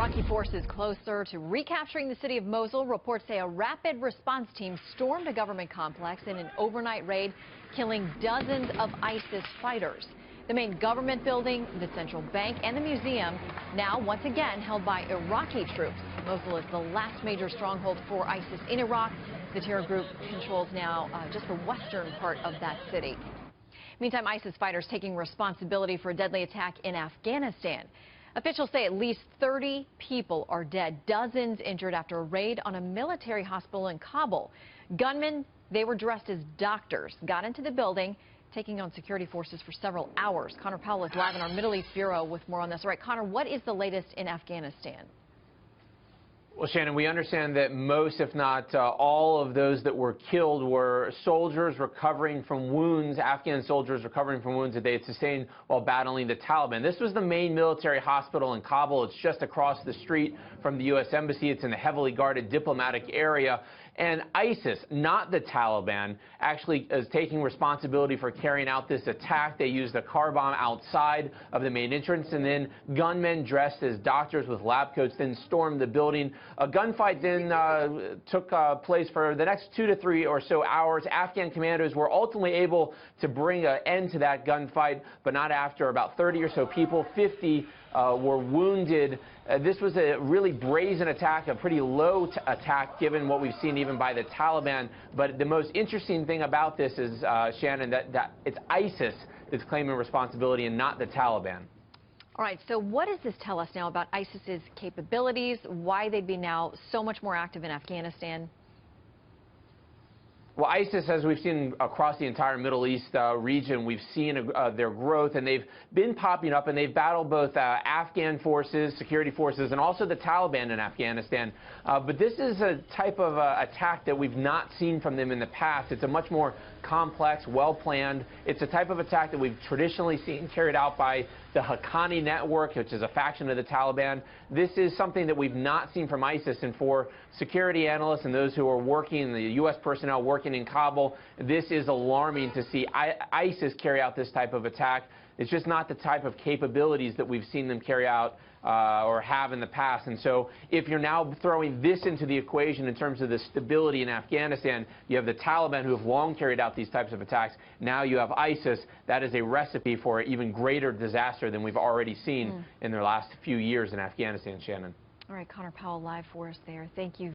Iraqi forces closer to recapturing the city of Mosul. Reports say a rapid response team stormed a government complex in an overnight raid, killing dozens of ISIS fighters. The main government building, the central bank, and the museum now once again held by Iraqi troops. Mosul is the last major stronghold for ISIS in Iraq. The terror group controls now just the western part of that city. Meantime, ISIS fighters taking responsibility for a deadly attack in Afghanistan. Officials say at least 30 people are dead, dozens injured after a raid on a military hospital in Kabul. Gunmen, they were dressed as doctors, got into the building, taking on security forces for several hours. Connor Powell is live in our Middle East Bureau with more on this. All right, Connor, what is the latest in Afghanistan? Well, Shannon, we understand that most, if not all of those that were killed were soldiers recovering from wounds, Afghan soldiers recovering from wounds that they had sustained while battling the Taliban. This was the main military hospital in Kabul. It's just across the street from the U.S. Embassy. It's in a heavily guarded diplomatic area. And ISIS, not the Taliban, actually is taking responsibility for carrying out this attack. They used a car bomb outside of the main entrance, and then gunmen dressed as doctors with lab coats then stormed the building. A gunfight then took place for the next 2 to 3 or so hours. Afghan commandos were ultimately able to bring an end to that gunfight, but not after about 30 or so people. 50 were wounded. This was a really brazen attack, a pretty low attack given what we've seen even by the Taliban. But the most interesting thing about this is, Shannon, that it's ISIS that's claiming responsibility and not the Taliban. All right, so what does this tell us now about ISIS's capabilities, why they'd be now so much more active in Afghanistan? Well, ISIS, as we've seen across the entire Middle East region, we've seen their growth, and they've been popping up, and they've battled both Afghan forces, security forces, and also the Taliban in Afghanistan. But this is a type of attack that we've not seen from them in the past. It's a much more complex, well-planned. It's a type of attack that we've traditionally seen carried out by the Haqqani network, which is a faction of the Taliban. This is something that we've not seen from ISIS, and for security analysts and those who are working, the U.S. personnel working in Kabul, this is alarming to see ISIS carry out this type of attack. It's just not the type of capabilities that we've seen them carry out or have in the past. And so if you're now throwing this into the equation in terms of the stability in Afghanistan, you have the Taliban who have long carried out these types of attacks. Now you have ISIS. That is a recipe for even greater disaster than we've already seen in the last few years in Afghanistan, Shannon. All right, Connor Powell live for us there. Thank you.